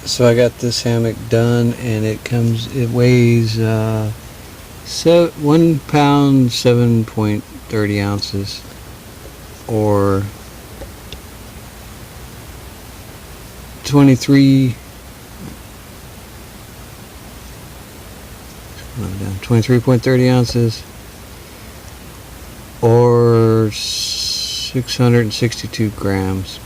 So I got this hammock done, and it weighs 1 pound 7.30 ounces, or 23 23.30 ounces, or 662 grams.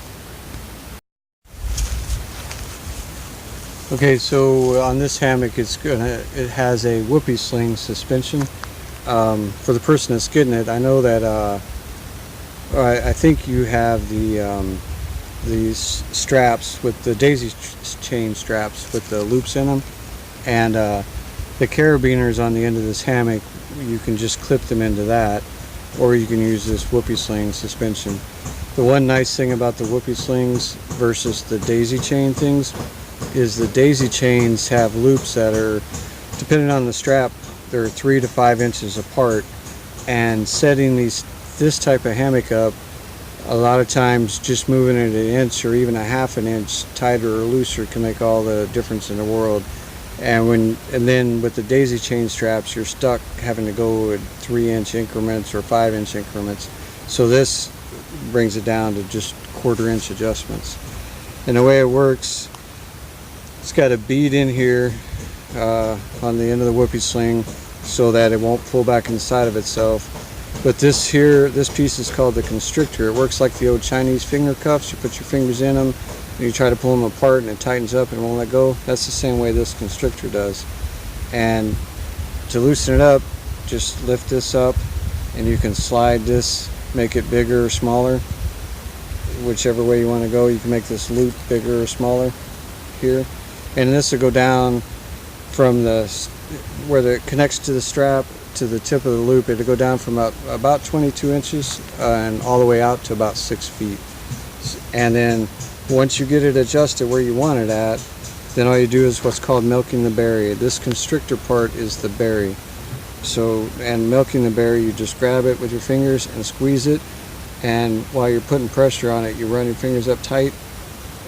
Okay, so on this hammock, it has a whoopee sling suspension. For the person that's getting it, I know that I think you have these straps with the daisy chain straps with the loops in them, and the carabiners on the end of this hammock, you can just clip them into that, or you can use this whoopee sling suspension. The one nice thing about the whoopee slings versus the daisy chain things is the daisy chains have loops that are, depending on the strap, they're 3 to 5 inches apart, and setting this type of hammock up, a lot of times just moving it an inch or even a half an inch tighter or looser can make all the difference in the world. And then with the daisy chain straps, you're stuck having to go at 3-inch increments or 5-inch increments. So this brings it down to just 1/4 inch adjustments. And the way it works, it's got a bead in here on the end of the whoopee sling so that it won't pull back inside of itself. But this piece is called the constrictor. It works like the old Chinese finger cuffs. You put your fingers in them, and you try to pull them apart, and it tightens up and won't let go. That's the same way this constrictor does. And to loosen it up, just lift this up, and you can slide this, make it bigger or smaller, whichever way you want to go. You can make this loop bigger or smaller here, and this will go down from where it connects to the strap to the tip of the loop. It'll go down from about 22 inches and all the way out to about 6 feet. And then once you get it adjusted where you want it at, then all you do is what's called milking the berry. This constrictor part is the berry. So, and milking the berry, you just grab it with your fingers and squeeze it, and while you're putting pressure on it, you run your fingers up tight,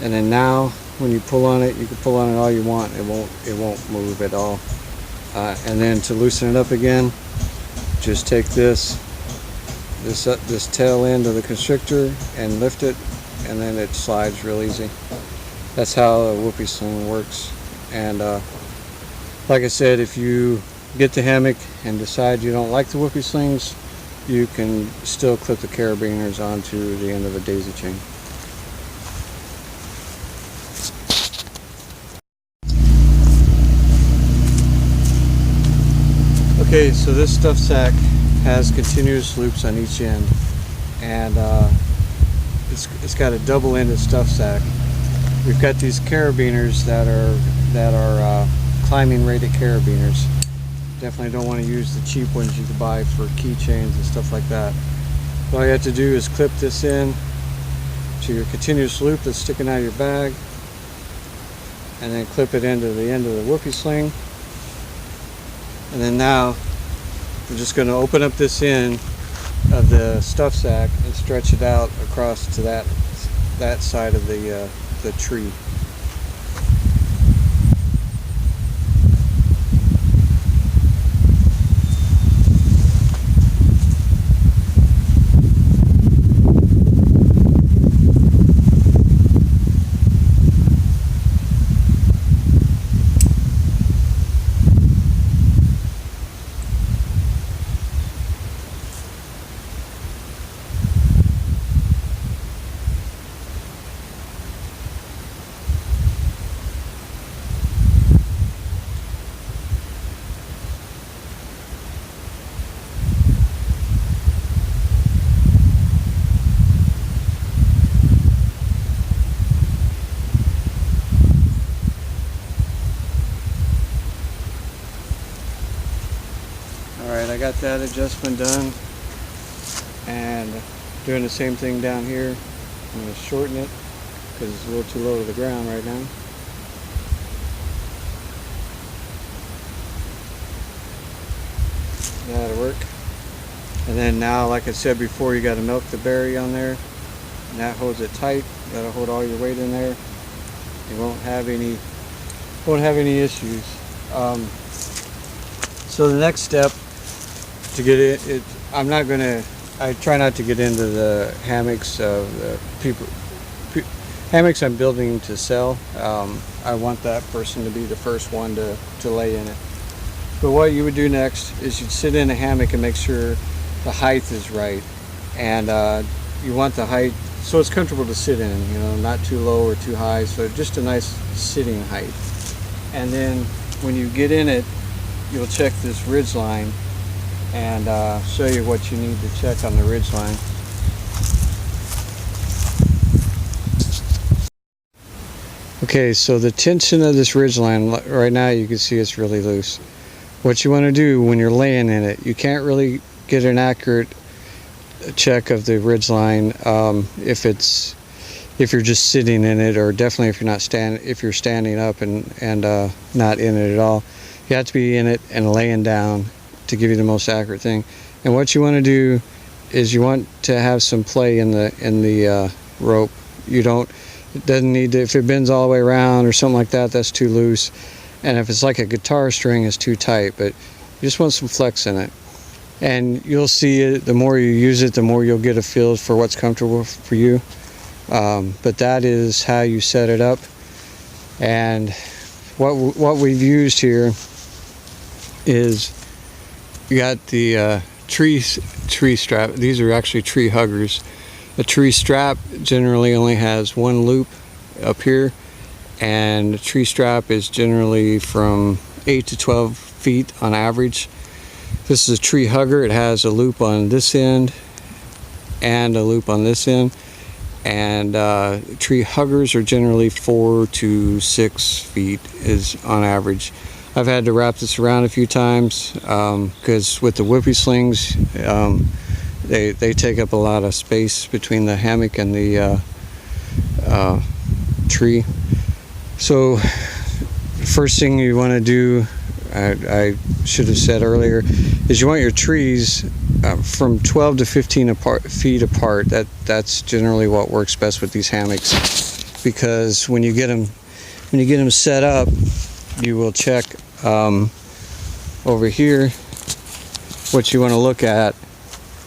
and then now when you pull on it, you can pull on it all you want. It won't move at all. And then to loosen it up again, just take this tail end of the constrictor and lift it, and then it slides real easy. That's how a whoopee sling works. And like I said, if you get the hammock and decide you don't like the whoopee slings, you can still clip the carabiners onto the end of a daisy chain. Okay, so this stuff sack has continuous loops on each end, and it's got a double-ended stuff sack. We've got these carabiners that are climbing rated carabiners. Definitely don't want to use the cheap ones you can buy for keychains and stuff like that. All you have to do is clip this in to your continuous loop that's sticking out of your bag, and then clip it into the end of the whoopee sling. And then now we're just going to open up this end of the stuff sack and stretch it out across to that side of the tree. Alright, I got that adjustment done, and doing the same thing down here. I'm going to shorten it because it's a little too low to the ground right now. That'll work. And then now, like I said before, you got to milk the berry on there, and that holds it tight. You got to hold all your weight in there. You won't have any won't have any issues. So the next step to get it, I try not to get into the hammocks of the hammocks I'm building to sell. I want that person to be the first one to lay in it. But what you would do next is you'd sit in a hammock and make sure the height is right. And you want the height so it's comfortable to sit in, you know, not too low or too high, so just a nice sitting height. And then when you get in it, you'll check this ridge line and show you what you need to check on the ridge line. Okay, so the tension of this ridge line right now, you can see it's really loose. What you want to do when you're laying in it, you can't really get an accurate check of the ridge line if you're just sitting in it, or definitely if you're standing up and not in it at all. You have to be in it and laying down to give you the most accurate thing. And what you want to do is you want to have some play in the rope. It doesn't need to, if it bends all the way around or something like that, that's too loose. And if it's like a guitar string, it's too tight. But you just want some flex in it. And you'll see it, the more you use it, the more you'll get a feel for what's comfortable for you. But that is how you set it up. And what we've used here is you got the tree strap. These are actually tree huggers. A tree strap generally only has one loop up here, and a tree strap is generally from 8 to 12 feet on average. This is a tree hugger. It has a loop on this end and a loop on this end, and tree huggers are generally 4 to 6 feet is on average. I've had to wrap this around a few times because with the whoopee slings, they take up a lot of space between the hammock and the tree. So first thing you want to do, I should have said earlier, is you want your trees from 12 to 15 feet apart. That's generally what works best with these hammocks, because when you get them set up, you will check over here. What you want to look at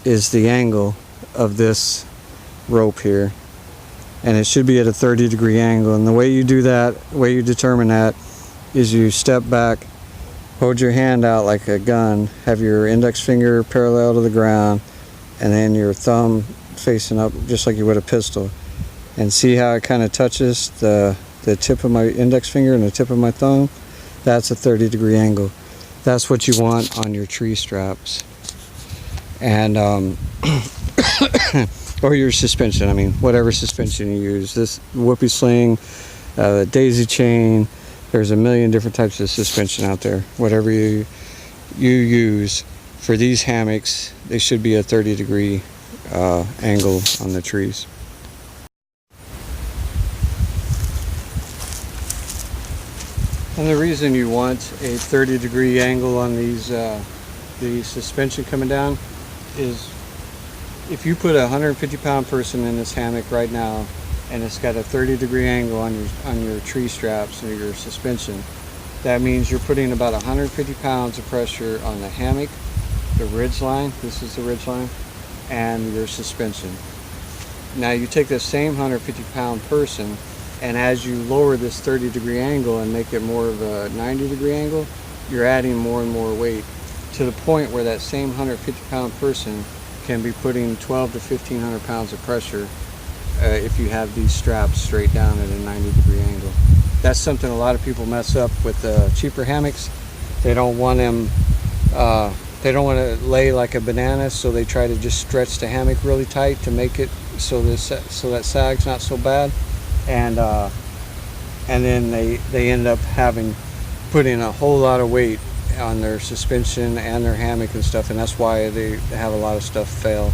is the angle of this rope here, and it should be at a 30-degree angle. And the way you do that, the way you determine that, is you step back, hold your hand out like a gun, have your index finger parallel to the ground, and then your thumb facing up just like you would a pistol, and see how it kind of touches the tip of my index finger and the tip of my thumb. That's a 30-degree angle. That's what you want on your tree straps. And or your suspension, I mean, whatever suspension you use. This whoopee sling, daisy chain, there's a million different types of suspension out there. Whatever you use for these hammocks, they should be a 30-degree angle on the trees. And the reason you want a 30-degree angle on these the suspension coming down is if you put a 150-pound person in this hammock right now and it's got a 30-degree angle on your tree straps or your suspension, that means you're putting about 150 pounds of pressure on the hammock, the ridge line, this is the ridge line, and your suspension. Now you take the same 150-pound person, and as you lower this 30-degree angle and make it more of a 90-degree angle, you're adding more and more weight to the point where that same 150-pound person can be putting 12 to 1,500 pounds of pressure if you have these straps straight down at a 90-degree angle. That's something a lot of people mess up with cheaper hammocks. They don't want them, they don't want to lay like a banana, so they try to just stretch the hammock really tight to make it so that sag's not so bad. And then they end up putting a whole lot of weight on their suspension and their hammock and stuff, and that's why they have a lot of stuff fail.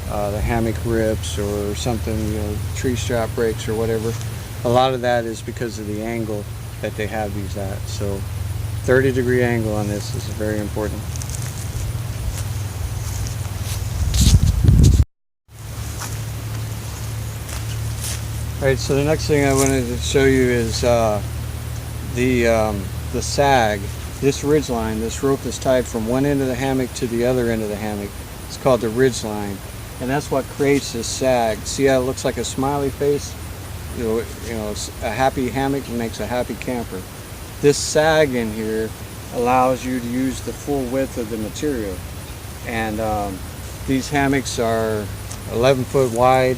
The hammock rips or something, you know, tree strap breaks or whatever. A lot of that is because of the angle that they have these at. So 30-degree angle on this is very important. Alright, so the next thing I wanted to show you is the sag, this ridge line, this rope is tied from one end of the hammock to the other end of the hammock. It's called the ridge line, and that's what creates this sag. See how it looks like a smiley face? You know, a happy hammock makes a happy camper. This sag in here allows you to use the full width of the material, and these hammocks are 11 foot wide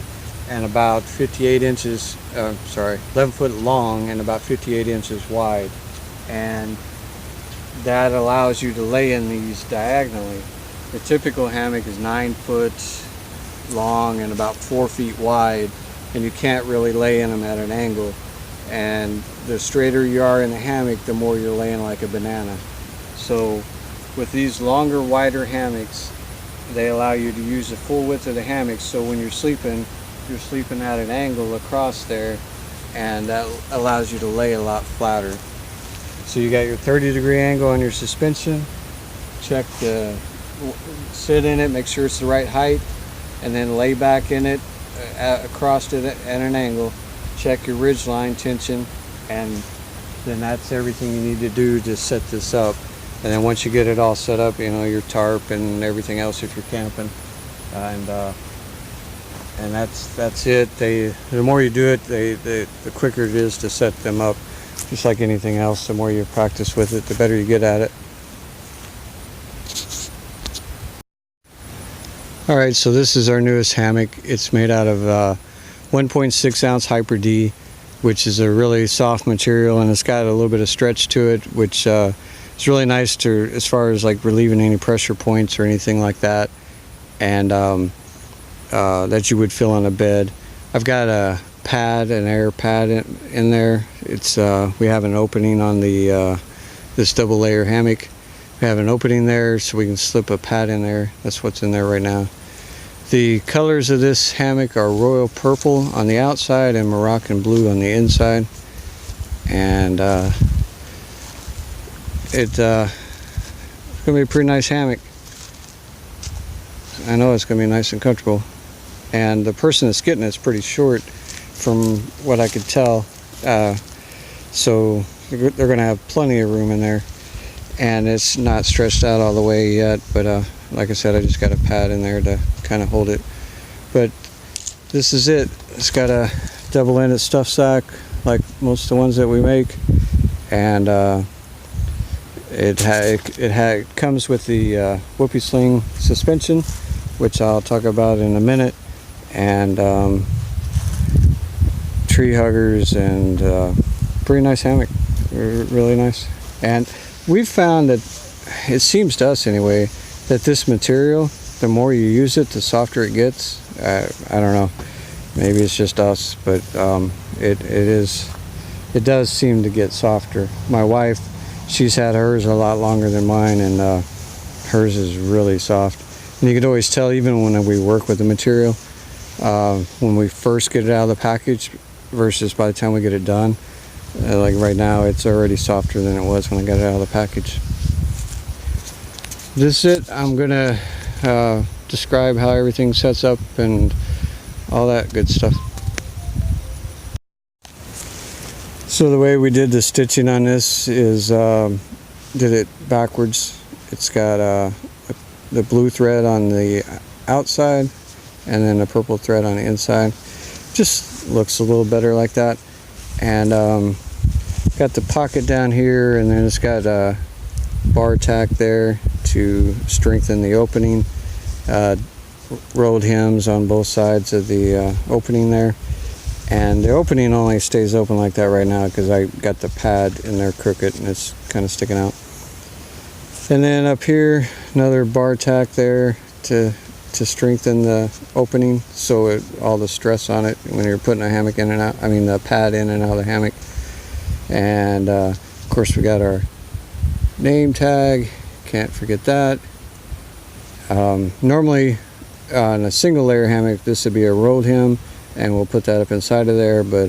and about 58 inches, 11 foot long and about 58 inches wide. And that allows you to lay in these diagonally. The typical hammock is 9 foot long and about 4 feet wide, and you can't really lay in them at an angle. And the straighter you are in the hammock, the more you're laying like a banana. So with these longer, wider hammocks, they allow you to use the full width of the hammock, so when you're sleeping at an angle across there, and that allows you to lay a lot flatter. So you got your 30-degree angle on your suspension. Sit in it, make sure it's the right height, and then lay back in it across it at an angle. Check your ridge line tension, and then that's everything you need to do to set this up. And then once you get it all set up, you know, your tarp and everything else if you're camping, and that's it. The more you do it, the quicker it is to set them up. Just like anything else, the more you practice with it, the better you get at it. All right, so this is our newest hammock. It's made out of 1.6 ounce Hyper D, which is a really soft material, and it's got a little bit of stretch to it, which is really nice to, as far as like relieving any pressure points or anything like that, and that you would feel on a bed. I've got a pad, an air pad in there. It's we have an opening on the this double layer hammock. We have an opening there so we can slip a pad in there. That's what's in there right now. The colors of this hammock are royal purple on the outside and Morrocan blue on the inside, and it's gonna be a pretty nice hammock. I know it's gonna be nice and comfortable, and the person that's getting it's pretty short from what I could tell, so they're gonna have plenty of room in there, and it's not stretched out all the way yet, but like I said, I just got a pad in there to kind of hold it. But this is it. It's got a double-ended stuff sack like most of the ones that we make, and it comes with the whoopee sling suspension, which I'll talk about in a minute, and tree huggers, and pretty nice hammock, really nice. And we've found that, it seems to us anyway, that this material, the more you use it, the softer it gets. I don't know, maybe it's just us, but it does seem to get softer. My wife, she's had hers a lot longer than mine, and hers is really soft. And you can always tell, even when we work with the material, when we first get it out of the package versus by the time we get it done. Like right now, it's already softer than it was when I got it out of the package. This is it. I'm gonna describe how everything sets up and all that good stuff. So the way we did the stitching on this is did it backwards. It's got the blue thread on the outside and then the purple thread on the inside. Just looks a little better like that. And got the pocket down here, and then it's got a bar tack there to strengthen the opening. Rolled hems on both sides of the opening there, and the opening only stays open like that right now because I got the pad in there crooked and it's kind of sticking out. And then up here, another bar tack there to strengthen the opening, so all the stress on it when you're putting a hammock in and out, I mean the pad in and out of the hammock. And of course we got our name tag, can't forget that. Normally on a single layer hammock this would be a rolled hem, and we'll put that up inside of there, but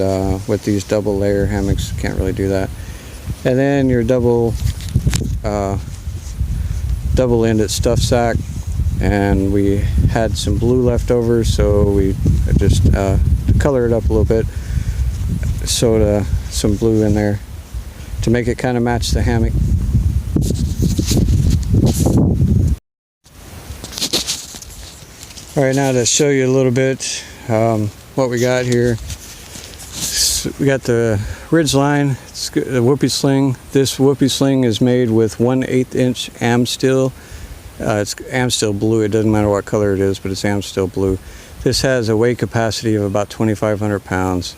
with these double layer hammocks can't really do that. And then your double ended stuff sack, and we had some blue left over, so we just to color it up a little bit, sewed some blue in there to make it kind of match the hammock. All right, now to show you a little bit what we got here. We got the ridge line, it's a whoopee sling. This whoopee sling is made with 1/8 inch Amsteel. It's Amsteel blue, it doesn't matter what color it is, but it's Amsteel blue. This has a weight capacity of about 2,500 pounds.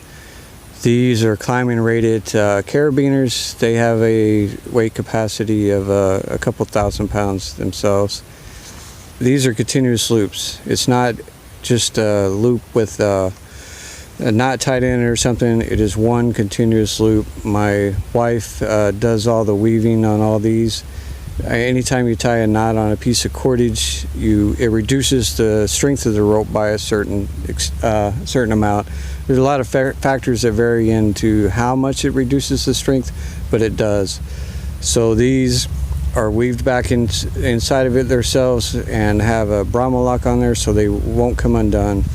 These are climbing rated carabiners. They have a weight capacity of a couple thousand pounds themselves. These are continuous loops. It's not just a loop with a knot tied in or something. It is one continuous loop. My wife does all the weaving on all these. Anytime you tie a knot on a piece of cordage, it reduces the strength of the rope by a certain amount. There's a lot of factors that vary into how much it reduces the strength, but it does. So these are weaved back inside of it themselves and have a Brahma lock on there so they won't come undone.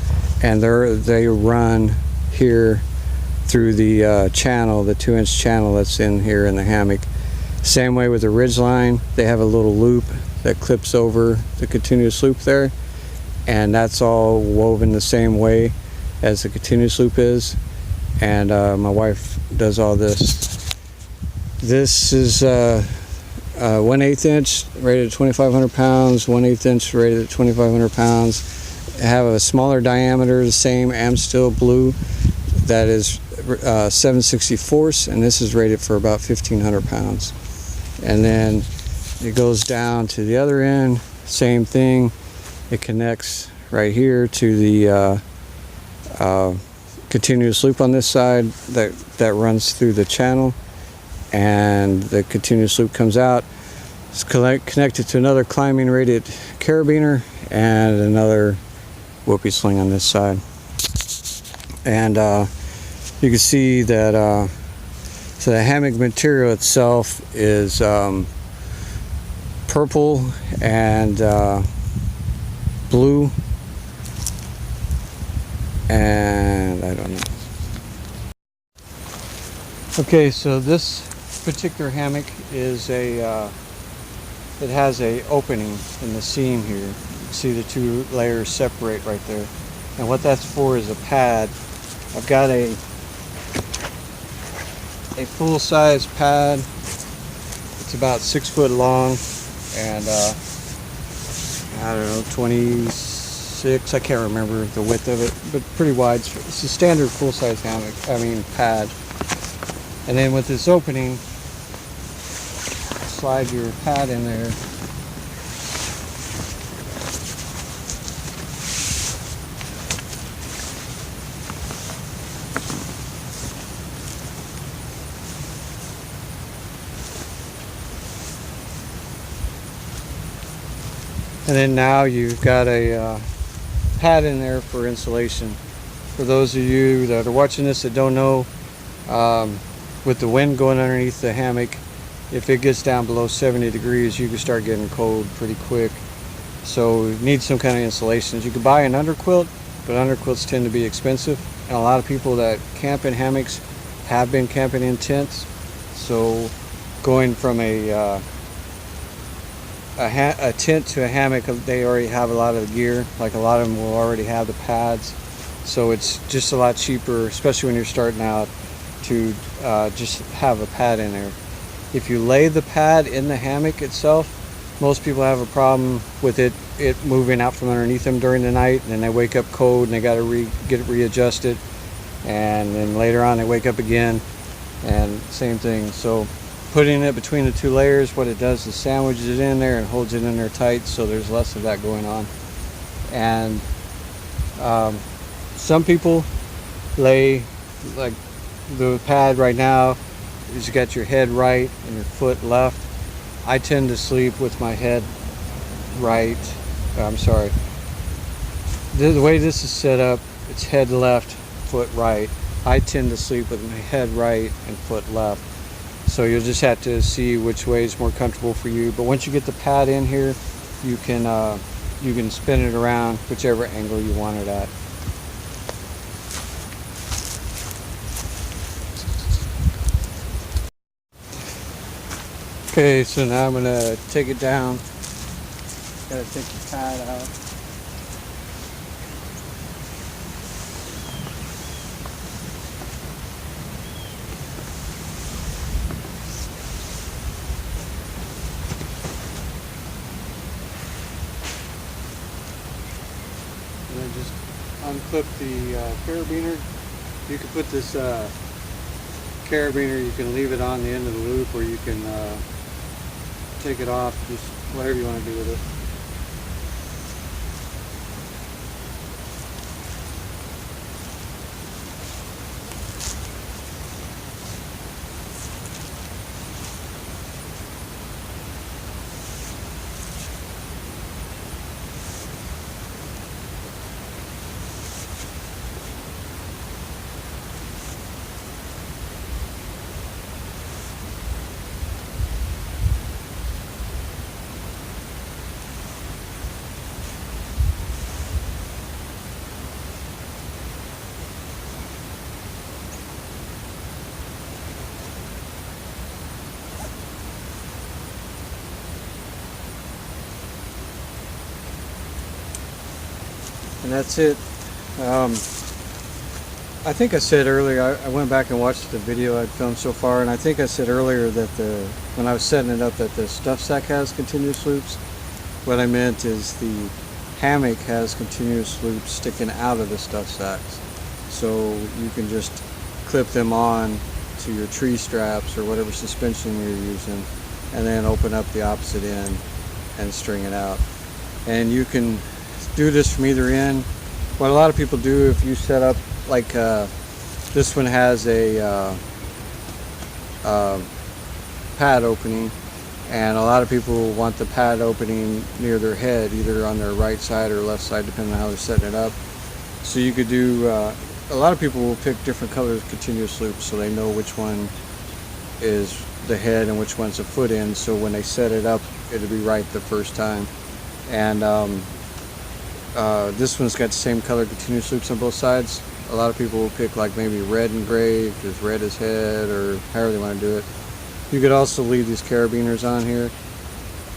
And they run here through the channel, the 2-inch channel that's in here in the hammock. Same way with the ridge line, they have a little loop that clips over the continuous loop there, and that's all woven the same way as the continuous loop is. And my wife does all this. This is 1/8 inch rated at 2,500 pounds, 1/8 inch rated at 2,500 pounds. Have a smaller diameter, the same Amsteel blue, that is 7/64, and this is rated for about 1,500 pounds. And then it goes down to the other end, same thing. It connects right here to the continuous loop on this side that runs through the channel, and the continuous loop comes out. It's connected to another climbing rated carabiner and another whoopee sling on this side. And you can see that so the hammock material itself is purple and blue, and I don't know. Okay, so this particular hammock is it has a opening in the seam here. You can see the two layers separate right there, and what that's for is a pad. I've got a full-size pad. It's about 6 foot long and I don't know, 26, I can't remember the width of it, but pretty wide. It's a standard full-size hammock, pad. And then with this opening, slide your pad in there. And then now you've got a pad in there for insulation. For those of you that are watching this that don't know, with the wind going underneath the hammock, if it gets down below 70 degrees, you can start getting cold pretty quick. So you need some kind of insulation. You can buy an underquilt, but underquilts tend to be expensive. And a lot of people that camp in hammocks have been camping in tents. So going from a tent to a hammock, they already have a lot of the gear. Like a lot of them will already have the pads, so it's just a lot cheaper, especially when you're starting out, to just have a pad in there. If you lay the pad in the hammock itself, most people have a problem with it moving out from underneath them during the night, and then they wake up cold and they got to get it readjusted, and then later on they wake up again, and same thing. So putting it between the two layers, what it does is sandwiches it in there and holds it in there tight, so there's less of that going on. And some people lay, like the pad right now is, you got your head right and your foot left. I tend to sleep with my head right. I'm sorry. The way this is set up, it's head left, foot right. I tend to sleep with my head right and foot left. So you'll just have to see which way is more comfortable for you. But once you get the pad in here, you can spin it around whichever angle you want it at. Okay, so now I'm gonna take it down. Gotta take the pad out. And then just unclip the carabiner. You can put this carabiner, you can leave it on the end of the loop, or you can take it off, just whatever you want to do with it. And that's it. I think I said earlier, I went back and watched the video I'd filmed so far, and I think I said earlier that when I was setting it up that the stuff sack has continuous loops. What I meant is the hammock has continuous loops sticking out of the stuff sacks. So you can just clip them on to your tree straps or whatever suspension you're using, and then open up the opposite end and string it out. And you can do this from either end. What a lot of people do, if you set up like this one has a pad opening, and a lot of people want the pad opening near their head, either on their right side or left side, depending on how they're setting it up. So you could do, a lot of people will pick different colors of continuous loops so they know which one is the head and which one's the foot end, so when they set it up it'll be right the first time. And this one's got the same color continuous loops on both sides. A lot of people will pick like maybe red and gray, because red is head, or however they want to do it. You could also leave these carabiners on here,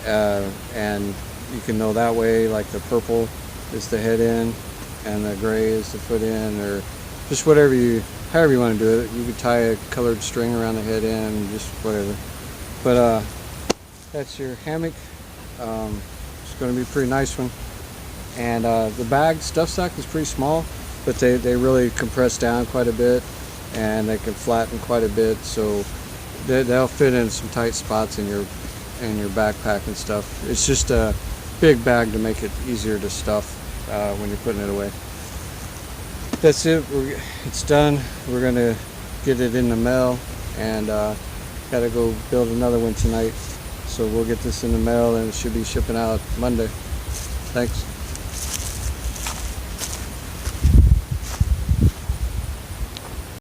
and you can know that way, like the purple is the head end and the gray is the foot end, or just however you want to do it. You could tie a colored string around the head end, just whatever. But that's your hammock. It's going to be a pretty nice one. And the bag stuff sack is pretty small, but they really compress down quite a bit, and they can flatten quite a bit, so they'll fit in some tight spots in your backpack and stuff. It's just a big bag to make it easier to stuff when you're putting it away. That's it. It's done. We're gonna get it in the mail, and gotta go build another one tonight. So we'll get this in the mail, and it should be shipping out Monday. Thanks.